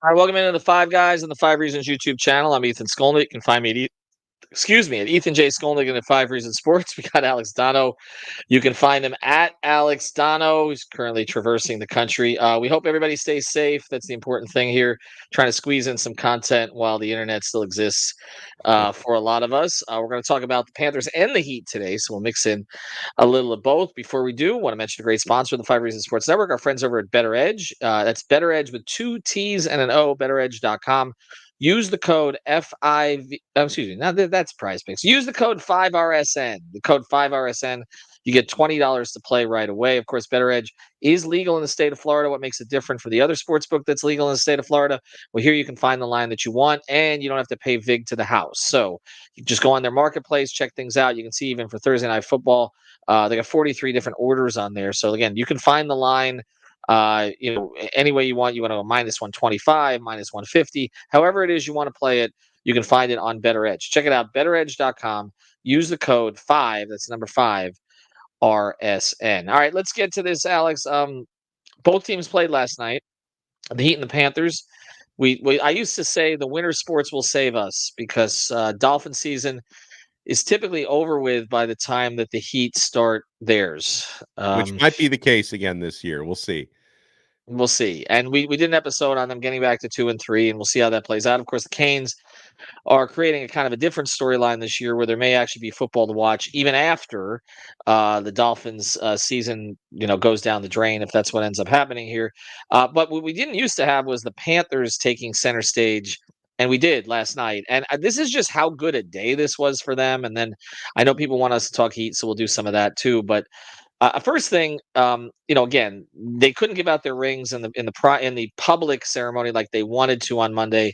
All right, welcome into the Five Guys and the Five Reasons YouTube channel. I'm Ethan Skolnick. You can find me at Ethan J. Skolnick and at Five Reasons Sports. We got Alex Donno. You can find him at Alex Donno. He's currently traversing the country. We hope everybody stays safe. That's the important thing here. Trying to squeeze in some content while the internet still exists for a lot of us. We're going to talk about the Panthers and the Heat today, so we'll mix in a little of both. Before we do, want to mention a great sponsor of the Five Reasons Sports Network, our friends over at Better Edge. That's Better Edge with two T's and an O, betteredge.com. Use the code FIV. Excuse me. Now that's Prize Picks. Use the code 5RSN. The code 5RSN. You get $20 to play right away. Of course, Better Edge is legal in the state of Florida. What makes it different for the other sports book that's legal in the state of Florida? Well, here you can find the line that you want, and you don't have to pay VIG to the house. So you just go on their marketplace, check things out. You can see even for Thursday Night Football, they got 43 different orders on there. So again, you can find the line any way you want. You want to go minus 125, minus 150, however it is you want to play it, you can find it on Better Edge. Check it out, betteredge.com. Use the code 5, that's number 5, RSN. All right, let's get to this, Alex. Both teams played last night, the Heat and the Panthers. I used to say the winter sports will save us because Dolphin season is typically over with by the time that the Heat start theirs. Which might be the case again this year. We'll see. We'll see. And we did an episode on them getting back to 2 and 3, and we'll see how that plays out. Of course, the Canes are creating a kind of a different storyline this year where there may actually be football to watch even after the Dolphins season, goes down the drain, if that's what ends up happening here. But what we didn't used to have was the Panthers taking center stage, and we did last night. And this is just how good a day this was for them. And then I know people want us to talk Heat, so we'll do some of that too. But first thing, again, they couldn't give out their rings in the public ceremony like they wanted to on Monday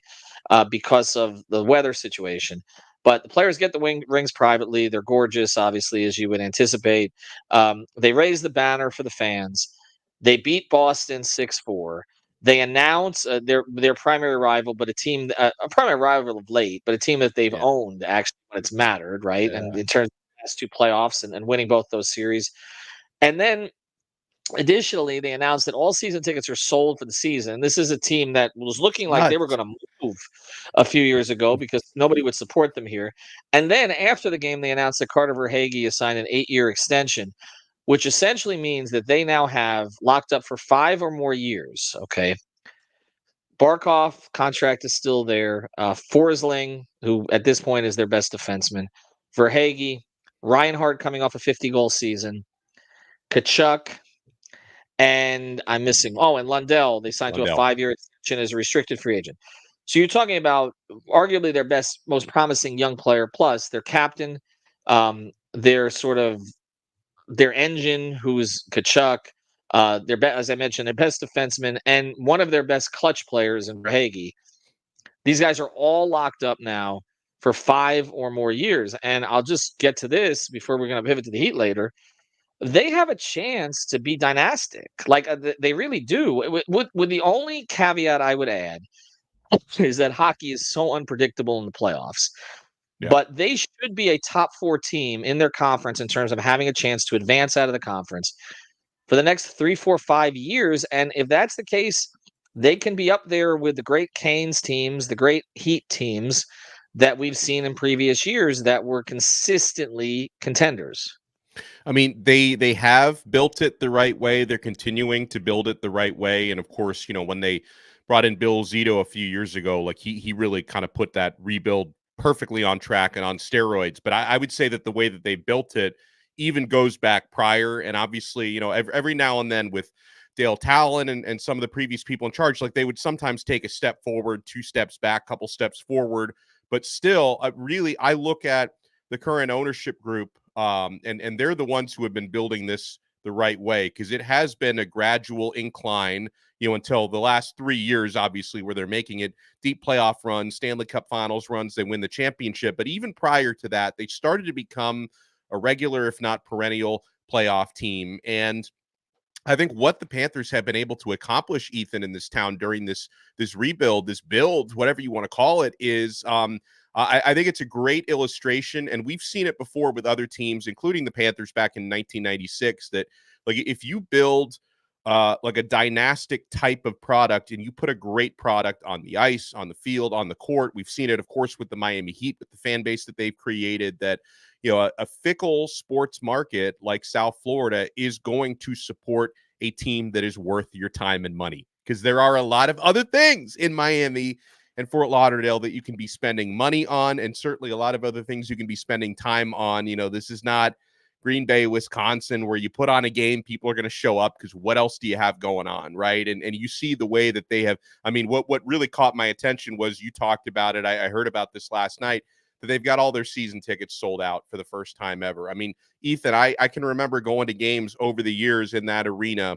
because of the weather situation. But the players get the rings privately. They're gorgeous, obviously, as you would anticipate. They raise the banner for the fans. They beat Boston 6-4. They announce their primary rival, but a primary rival of late, but a team that they've owned actually when it's mattered, right? Yeah. And in terms of the last two playoffs and winning both those series. And then additionally, they announced that all season tickets are sold for the season. This is a team that was looking like they were going to move a few years ago because nobody would support them here. And then after the game, they announced that Carter Verhaeghe has signed an 8-year extension, which essentially means that they now have locked up for 5 or more years. Okay. Barkov contract is still there. Forsling, who at this point is their best defenseman. Verhaeghe, Reinhardt coming off a 50-goal season. Kachuk, and I'm missing. Oh, and Lundell. They signed to a 5-year extension as a restricted free agent. So you're talking about arguably their best, most promising young player, plus their captain, their engine, who's Kachuk, as I mentioned, their best defenseman, and one of their best clutch players in Verhaeghe. These guys are all locked up now for 5 or more years. And I'll just get to this before we're going to pivot to the Heat later. They have a chance to be dynastic. Like they really do. With the only caveat I would add is that hockey is so unpredictable in the playoffs. Yeah. But they should be a top 4 team in their conference in terms of having a chance to advance out of the conference for the next 3, 4, 5 years. And if that's the case, they can be up there with the great Canes teams, the great Heat teams that we've seen in previous years that were consistently contenders. I mean, they have built it the right way. They're continuing to build it the right way. And of course, when they brought in Bill Zito a few years ago, like he really kind of put that rebuild perfectly on track and on steroids. But I would say that the way that they built it even goes back prior. And obviously, every now and then with Dale Talon and some of the previous people in charge, like they would sometimes take a step forward, 2 steps back, couple steps forward. But still, really, I look at the current ownership group, and they're the ones who have been building this the right way, because it has been a gradual incline, until the last 3 years, obviously, where they're making it deep playoff runs, Stanley Cup finals runs, they win the championship. But even prior to that, they started to become a regular, if not perennial, playoff team. And I think what the Panthers have been able to accomplish, Ethan, in this town during this rebuild, this build, whatever you want to call it, is I think it's a great illustration, and we've seen it before with other teams, including the Panthers back in 1996, that like if you build like a dynastic type of product, and you put a great product on the ice, on the field, on the court. We've seen it, of course, with the Miami Heat, with the fan base that they've created, that, you know, a fickle sports market like South Florida is going to support a team that is worth your time and money, because there are a lot of other things in Miami and Fort Lauderdale that you can be spending money on, and certainly a lot of other things you can be spending time on. You know, this is not Green Bay, Wisconsin, where you put on a game, people are going to show up because what else do you have going on, right? And you see the way that they have. I mean, what really caught my attention was, you talked about it, I heard about this last night, that they've got all their season tickets sold out for the first time ever. I mean, Ethan, I can remember going to games over the years in that arena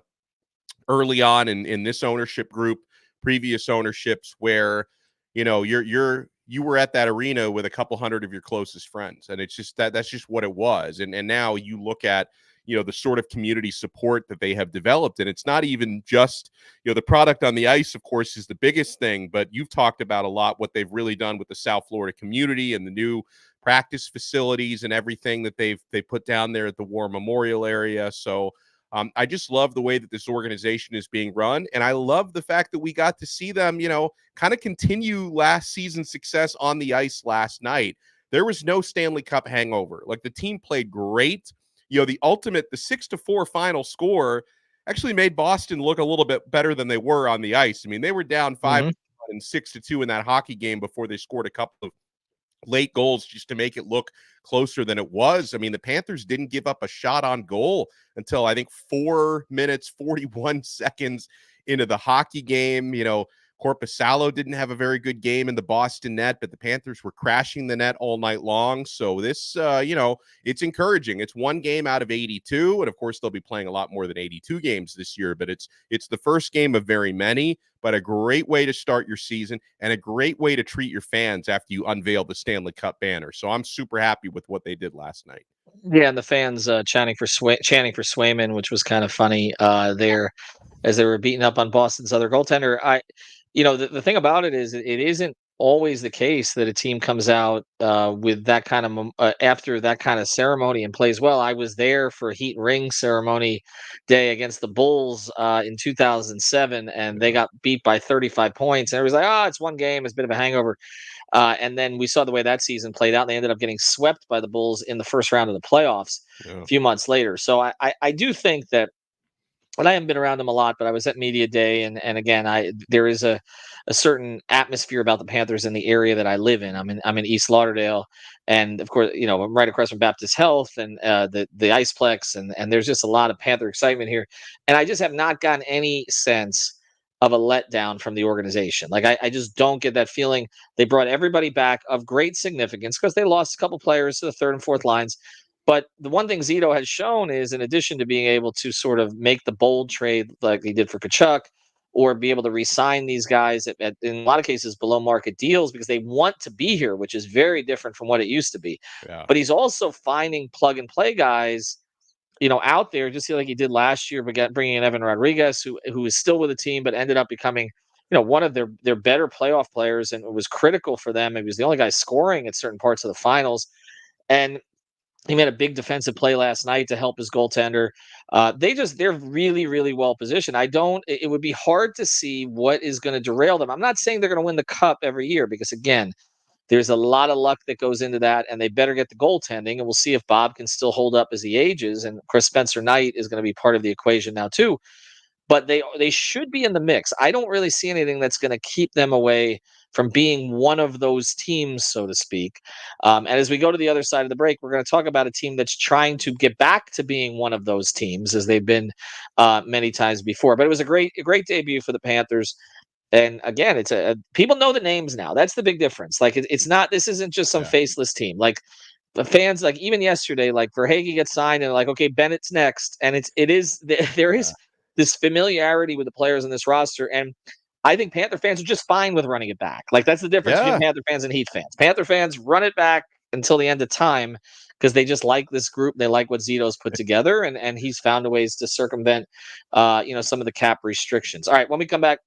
early on in this ownership group, previous ownerships, where, you know, you were at that arena with a couple hundred of your closest friends, and it's just that's just what it was. And now you look at, you know, the sort of community support that they have developed, and it's not even just, you know, the product on the ice, of course, is the biggest thing, but you've talked about a lot what they've really done with the South Florida community and the new practice facilities and everything that they put down there at the War Memorial area. So I just love the way that this organization is being run. And I love the fact that we got to see them, you know, kind of continue last season's success on the ice last night. There was no Stanley Cup hangover. Like, the team played great. You know, the 6-4 final score actually made Boston look a little bit better than they were on the ice. I mean, they were down 5 and 6-2 in that hockey game before they scored a couple of late goals just to make it look closer than it was. I mean, the Panthers didn't give up a shot on goal until, I think, 4 minutes, 41 seconds into the hockey game. You know, Korpisalo didn't have a very good game in the Boston net, but the Panthers were crashing the net all night long. So this, you know, it's encouraging. It's one game out of 82. And of course, they'll be playing a lot more than 82 games this year, but it's the first game of very many, but a great way to start your season and a great way to treat your fans after you unveil the Stanley Cup banner. So I'm super happy with what they did last night. Yeah, and the fans chanting for Swayman, which was kind of funny there as they were beating up on Boston's other goaltender. The thing about it is, it isn't always the case that a team comes out with that kind of after that kind of ceremony and plays well. I was there for Heat Ring ceremony day against the Bulls in 2007, and they got beat by 35 points. And everybody's like, "Oh, it's one game; it's a bit of a hangover." And then we saw the way that season played out. And they ended up getting swept by the Bulls in the first round of the playoffs Yeah. a few months later. So I do think that, and I haven't been around them a lot, but I was at media day, and again, there is a certain atmosphere about the Panthers in the area that I live in. I'm in East Lauderdale, and of course, I'm right across from Baptist Health and the Iceplex, and there's just a lot of Panther excitement here, and I just have not gotten any sense of a letdown from the organization. Like, I just don't get that feeling. They brought everybody back of great significance because they lost a couple players to the third and fourth lines. But the one thing Zito has shown is, in addition to being able to sort of make the bold trade like he did for Kachuk, or be able to re-sign these guys in a lot of cases below market deals because they want to be here, which is very different from what it used to be. Yeah. But he's also finding plug and play guys, out there, just like he did last year, but bringing in Evan Rodriguez, who is still with the team, but ended up becoming, one of their better playoff players, and it was critical for them. He was the only guy scoring at certain parts of the finals, and he made a big defensive play last night to help his goaltender. They're really, really well positioned. It would be hard to see what is going to derail them. I'm not saying they're going to win the cup every year, because again, there's a lot of luck that goes into that, and they better get the goaltending, and we'll see if Bob can still hold up as he ages. And of course, Spencer Knight is going to be part of the equation now too. But they should be in the mix. I don't really see anything that's going to keep them away from being one of those teams, so to speak. And as we go to the other side of the break, we're going to talk about a team that's trying to get back to being one of those teams, as they've been many times before. But it was a great debut for the Panthers. And again, it's people know the names now. That's the big difference. Like, it's not. This isn't just some faceless team. Like, the fans, like, even yesterday, like, Verhaeghe gets signed, and like, okay, Bennett's next, and there is this familiarity with the players in this roster, and I think Panther fans are just fine with running it back. Like, that's the difference between Panther fans and Heat fans. Panther fans run it back until the end of time because they just like this group. They like what Zito's put together, and he's found ways to circumvent, some of the cap restrictions. All right, when we come back,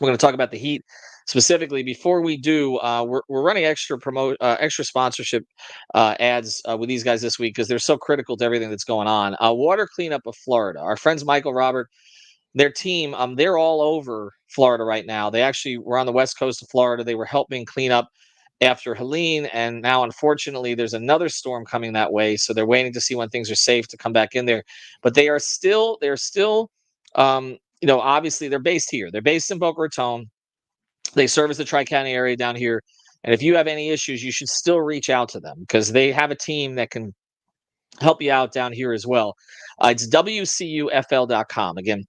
we're going to talk about the Heat specifically. Before we do, we're running extra sponsorship ads with these guys this week because they're so critical to everything that's going on. Water Cleanup of Florida. Our friends Michael, Robert, their team, they're all over Florida right now. They actually were on the west coast of Florida. They were helping clean up after Helene, and now unfortunately there's another storm coming that way. So they're waiting to see when things are safe to come back in there. But they're still, obviously they're based here. They're based in Boca Raton. They service the Tri-County area down here. And if you have any issues, you should still reach out to them because they have a team that can help you out down here as well. It's WCUFL.com. Again,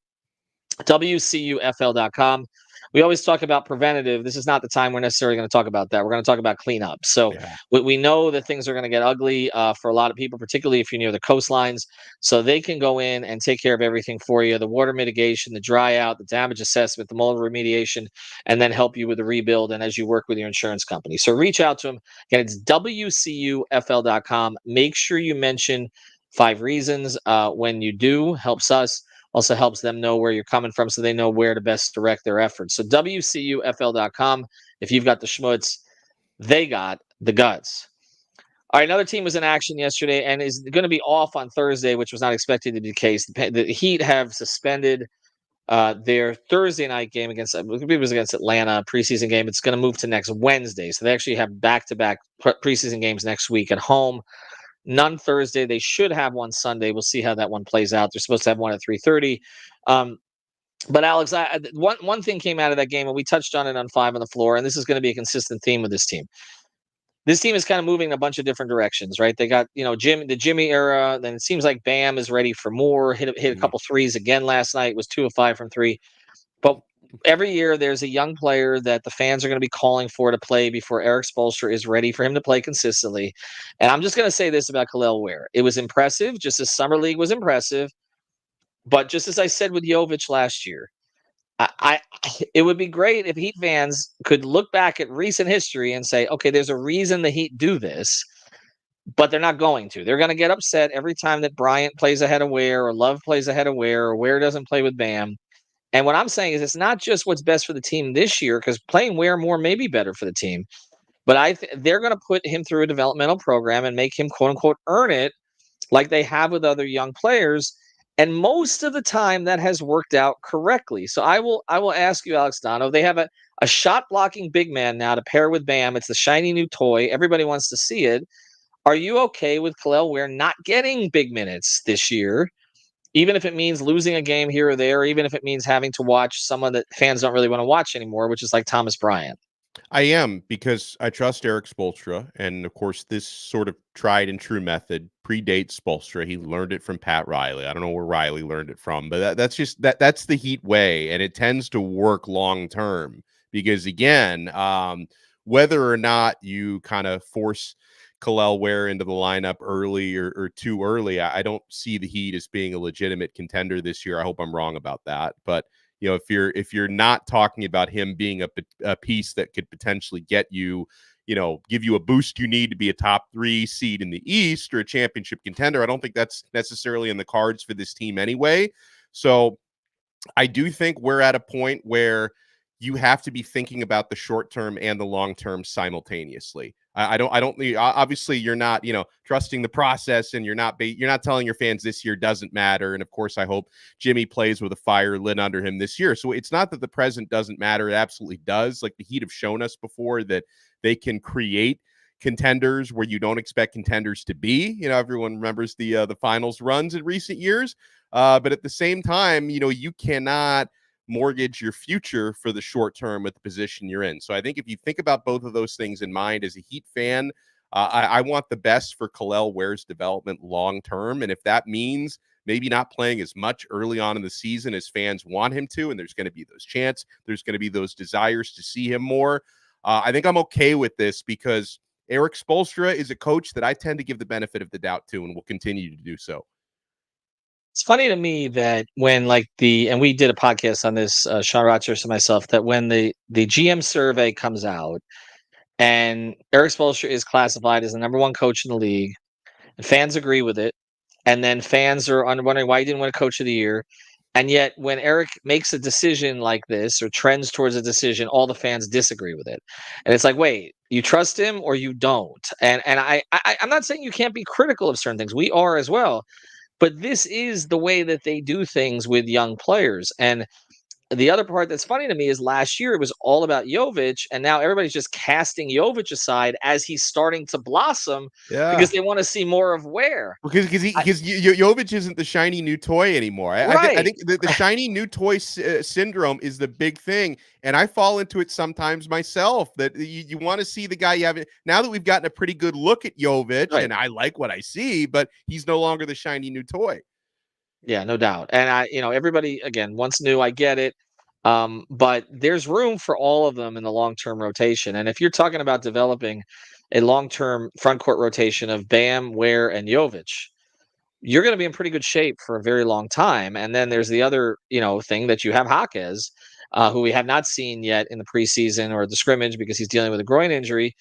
WCUFL.com. We always talk about preventative. This is not the time we're necessarily going to talk about that. We're going to talk about cleanup. So Yeah. we know that things are going to get ugly for a lot of people, particularly if you're near the coastlines. So they can go in and take care of everything for you: the water mitigation, the dry out, the damage assessment, the mold remediation, and then help you with the rebuild and as you work with your insurance company. So reach out to them. Again, it's WCUFL.com. Make sure you mention 5 Reasons when you do. Helps us. Also helps them know where you're coming from so they know where to best direct their efforts. So WCUFL.com. If you've got the schmutz, they got the guts. All right, another team was in action yesterday and is going to be off on Thursday, which was not expected to be the case. The Heat have suspended their Thursday night game against, I believe it was against Atlanta, preseason game. It's going to move to next Wednesday. So they actually have back-to-back preseason games next week at home. None Thursday. They should have one Sunday. We'll see how that one plays out. They're supposed to have one at 3:30. But Alex, one thing came out of that game, and we touched on it on 5 on the floor, and this is going to be a consistent theme with this team. This team is kind of moving in a bunch of different directions, right? They got the Jimmy era. Then it seems like Bam is ready for more. Hit a couple threes again last night. Was 2 of 5 from 3. But every year there's a young player that the fans are going to be calling for to play before Eric Spoelstra is ready for him to play consistently. And I'm just going to say this about Kel'el Ware. It was impressive, just as Summer League was impressive. But just as I said with Jovic last year, it would be great if Heat fans could look back at recent history and say, okay, there's a reason the Heat do this, but they're not going to. They're going to get upset every time that Bryant plays ahead of Ware or Love plays ahead of Ware or Ware doesn't play with Bam. And what I'm saying is it's not just what's best for the team this year, because playing Ware more may be better for the team. But they're going to put him through a developmental program and make him, quote unquote, earn it like they have with other young players. And most of the time that has worked out correctly. So I will ask you, Alex Donno, they have a shot blocking big man now to pair with Bam. It's the shiny new toy. Everybody wants to see it. Are you okay with Kel'el Ware not getting big minutes this year? Even if it means losing a game here or there, even if it means having to watch someone that fans don't really want to watch anymore, which is like Thomas Bryant. I am, because I trust Eric Spoelstra, and of course, this sort of tried and true method predates Spoelstra. He learned it from Pat Riley. I don't know where Riley learned it from, but that's the Heat way, and it tends to work long term. Because again, whether or not you kind of force Kel'el Ware into the lineup early or too early, I don't see the Heat as being a legitimate contender this year. I hope I'm wrong about that, but if you're not talking about him being a piece that could potentially get you, give you a boost you need to be a top 3 seed in the East or a championship contender, I don't think that's necessarily in the cards for this team anyway. So I do think we're at a point where you have to be thinking about the short term and the long term simultaneously. I don't obviously you're not, trusting the process, and you're not telling your fans this year doesn't matter. And of course, I hope Jimmy plays with a fire lit under him this year. So it's not that the present doesn't matter. It absolutely does. Like the Heat have shown us before that they can create contenders where you don't expect contenders to be. Everyone remembers the finals runs in recent years. But at the same time, you cannot mortgage your future for the short term with the position you're in. So I think if you think about both of those things in mind as a Heat fan, I want the best for Kel'el Ware's development long term. And if that means maybe not playing as much early on in the season as fans want him to, and there's going to be those chants, there's going to be those desires to see him more, I think I'm okay with this, because Eric Spoelstra is a coach that I tend to give the benefit of the doubt to, and will continue to do so. It's funny to me that when and we did a podcast on this, Sean Rogers and myself, that when the GM survey comes out and Eric Spoelstra is classified as the number 1 coach in the league, and fans agree with it, and then fans are wondering why he didn't win a coach of the year. And yet when Eric makes a decision like this or trends towards a decision, all the fans disagree with it. And it's like, wait, you trust him or you don't? And I'm not saying you can't be critical of certain things. We are as well. But this is the way that they do things with young players. And the other part that's funny to me is last year it was all about Jovic, and now everybody's just casting Jovic aside as he's starting to blossom because Yeah. they want to see more of where. Because Jovic isn't the shiny new toy anymore. I Right. think the shiny new toy syndrome is the big thing, and I fall into it sometimes myself. That you want to see the guy you have now that we've gotten a pretty good look at Jovic, Right. and I like what I see, but he's no longer the shiny new toy. Yeah, no doubt. And everybody again once new. I get it, but there's room for all of them in the long-term rotation. And if you're talking about developing a long-term front court rotation of Bam, Ware, and Jovic, you're going to be in pretty good shape for a very long time. And then there's the other, thing that you have Jaquez, who we have not seen yet in the preseason or the scrimmage because he's dealing with a groin injury.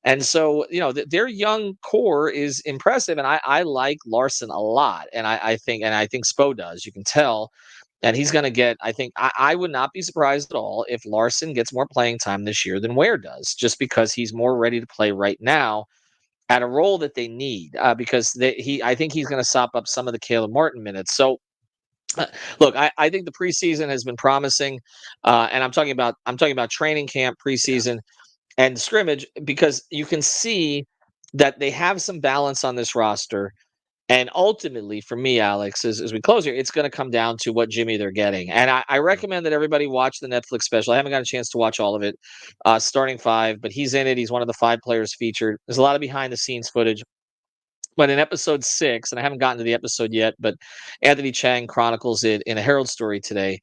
And so, their young core is impressive, and I like Larson a lot, and I think Spo does. You can tell, and he's going to get. I would not be surprised at all if Larson gets more playing time this year than Ware does, just because he's more ready to play right now at a role that they need. I think he's going to sop up some of the Caleb Martin minutes. So look, I think the preseason has been promising, and I'm talking about training camp, Yeah. preseason, and scrimmage because you can see that they have some balance on this roster. And ultimately, for me, Alex, as we close here, it's going to come down to what Jimmy they're getting. And I Yeah. recommend that everybody watch the Netflix special. I haven't got a chance to watch all of it, starting five, but he's in it. He's one of the five players featured. There's a lot of behind the scenes footage. But in episode 6, and I haven't gotten to the episode yet, but Anthony Chang chronicles it in a Herald story today,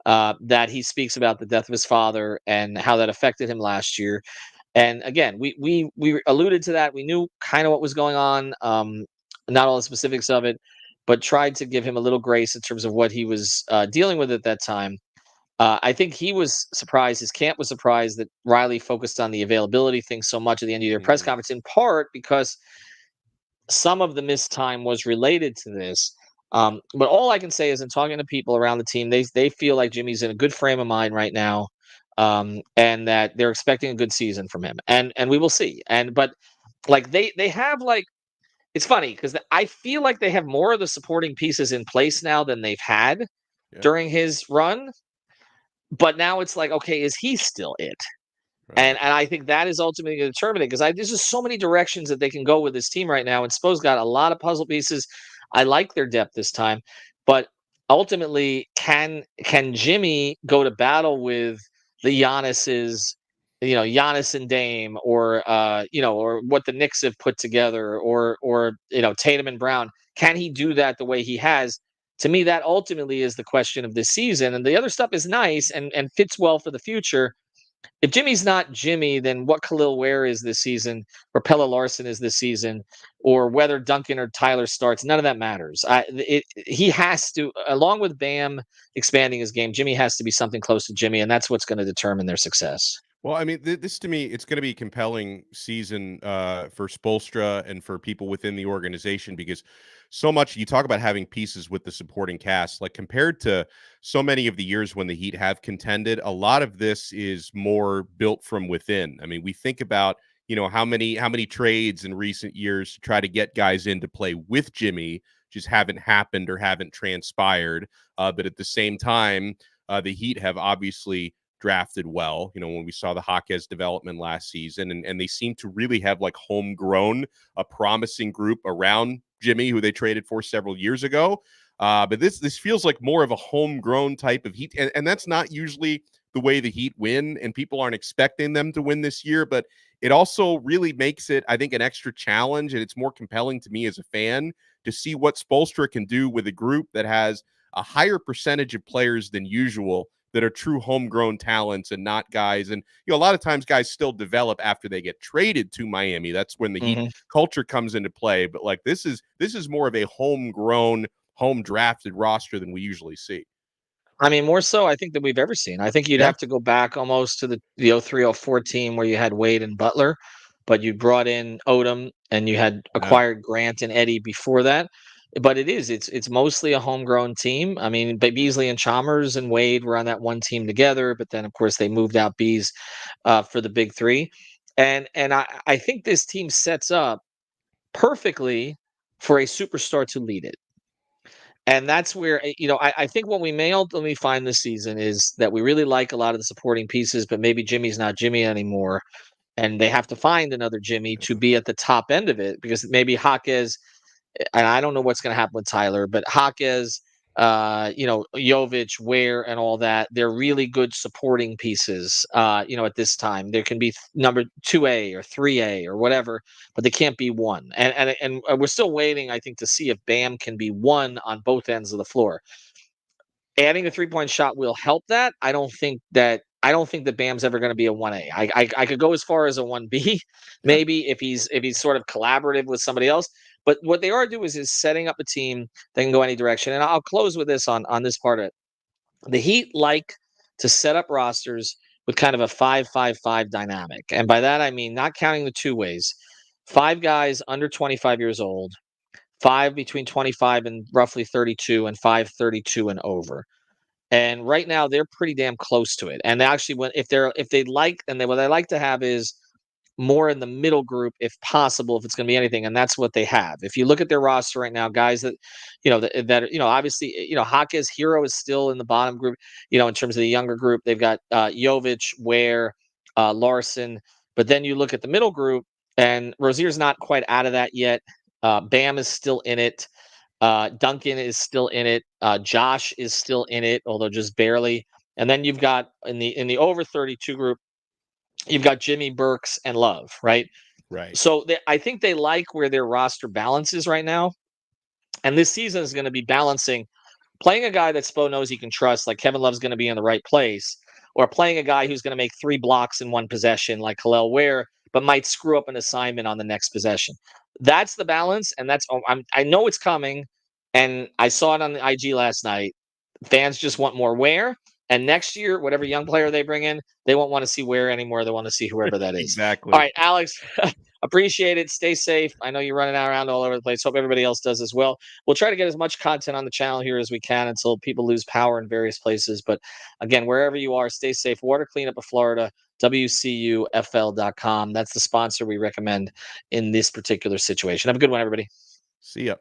that he speaks about the death of his father and how that affected him last year. And again, we alluded to that. We knew kind of what was going on, not all the specifics of it, but tried to give him a little grace in terms of what he was dealing with at that time. I think he was surprised. His camp was surprised that Riley focused on the availability thing so much at the end of your press Mhm. conference, in part because some of the missed time was related to this. But all I can say is, in talking to people around the team, they feel like Jimmy's in a good frame of mind right now, and that they're expecting a good season from him. And we will see. But like they have like it's funny because I feel like they have more of the supporting pieces in place now than they've had Yeah. during his run. But now it's like, okay, is he still it? And Right. and I think that is ultimately going to determine it because there's just so many directions that they can go with this team right now. And Spo's got a lot of puzzle pieces. I like their depth this time, but ultimately, can Jimmy go to battle with the Giannis's, Giannis and Dame, or what the Knicks have put together, or Tatum and Brown? Can he do that the way he has? To me, that ultimately is the question of this season. And the other stuff is nice and fits well for the future. If Jimmy's not Jimmy, then what Khalil Ware is this season, or Pella Larson is this season, or whether Duncan or Tyler starts, none of that matters. He has to, along with Bam expanding his game, Jimmy has to be something close to Jimmy, and that's what's going to determine their success. Well, I mean, this to me, it's going to be a compelling season for Spolstra and for people within the organization because so much you talk about having pieces with the supporting cast, like compared to so many of the years when the Heat have contended, a lot of this is more built from within. I mean, we think about how many trades in recent years to try to get guys in to play with Jimmy just haven't happened or haven't transpired. But at the same time, the Heat have obviously drafted well. When we saw the Jaquez development last season, and they seem to really have like homegrown, a promising group around Jimmy, who they traded for several years ago. But this feels like more of a homegrown type of Heat, and that's not usually the way the Heat win, and people aren't expecting them to win this year. But it also really makes it, I think, an extra challenge, and it's more compelling to me as a fan to see what Spolstra can do with a group that has a higher percentage of players than usual that are true homegrown talents and not guys. And a lot of times guys still develop after they get traded to Miami. That's when the Heat Hmm. culture comes into play. But like this is more of a homegrown, home drafted roster than we usually see. I mean, more so, I think, than we've ever seen. I think you'd Yeah. have to go back almost to the 03-04 team where you had Wade and Butler, but you brought in Odom and you had Yeah. acquired Grant and Eddie before that. But it's mostly a homegrown team. I mean, Beasley and Chalmers and Wade were on that one team together, but then of course they moved out Bees for the big three. And I think this team sets up perfectly for a superstar to lead it. And that's where, I think what we may ultimately find this season is that we really like a lot of the supporting pieces, but maybe Jimmy's not Jimmy anymore. And they have to find another Jimmy to be at the top end of it, because maybe Jaquez, and I don't know what's going to happen with Tyler, but Jaquez, Jovic, Ware, and all that, they're really good supporting pieces. At this time, there can be number 2A or 3A or whatever, but they can't be one. And we're still waiting, I think, to see if Bam can be one on both ends of the floor. Adding a 3-point shot will help that. I don't think that Bam's ever going to be a 1A. I could go as far as a 1B, maybe if he's sort of collaborative with somebody else. But what they are doing is setting up a team that can go any direction. And I'll close with this on this part of it. The Heat like to set up rosters with kind of a 5-5-5 dynamic. And by that I mean not counting the two ways. 5 guys under 25 years old, 5 between 25 and roughly 32, and 5 32 and over. And right now they're pretty damn close to it. And actually, what they like to have is more in the middle group if possible, if it's going to be anything, and that's what they have. If you look at their roster right now, guys that obviously, Jaquez Hero is still in the bottom group. In terms of the younger group, they've got Jovic, Ware, Larson. But then you look at the middle group, and Rozier's not quite out of that yet. Bam is still in it. Duncan is still in it. Josh is still in it, although just barely. And then you've got in the over 32 group, you've got Jimmy, Burks, and Love, right? Right. So I think they like where their roster balance is right now. And this season is going to be balancing playing a guy that Spo knows he can trust, like Kevin Love's going to be in the right place, or playing a guy who's going to make 3 blocks in one possession, like Hallel Ware, but might screw up an assignment on the next possession. That's the balance, and I know it's coming, and I saw it on the IG last night. Fans just want more Ware, and next year, whatever young player they bring in, they won't want to see Ware anymore. They want to see whoever that is. Exactly. All right, Alex, appreciate it. Stay safe. I know you're running around all over the place. Hope everybody else does as well. We'll try to get as much content on the channel here as we can until people lose power in various places. But again, wherever you are, stay safe. Water Cleanup of Florida, WCUFL.com. That's the sponsor we recommend in this particular situation. Have a good one, everybody. See ya.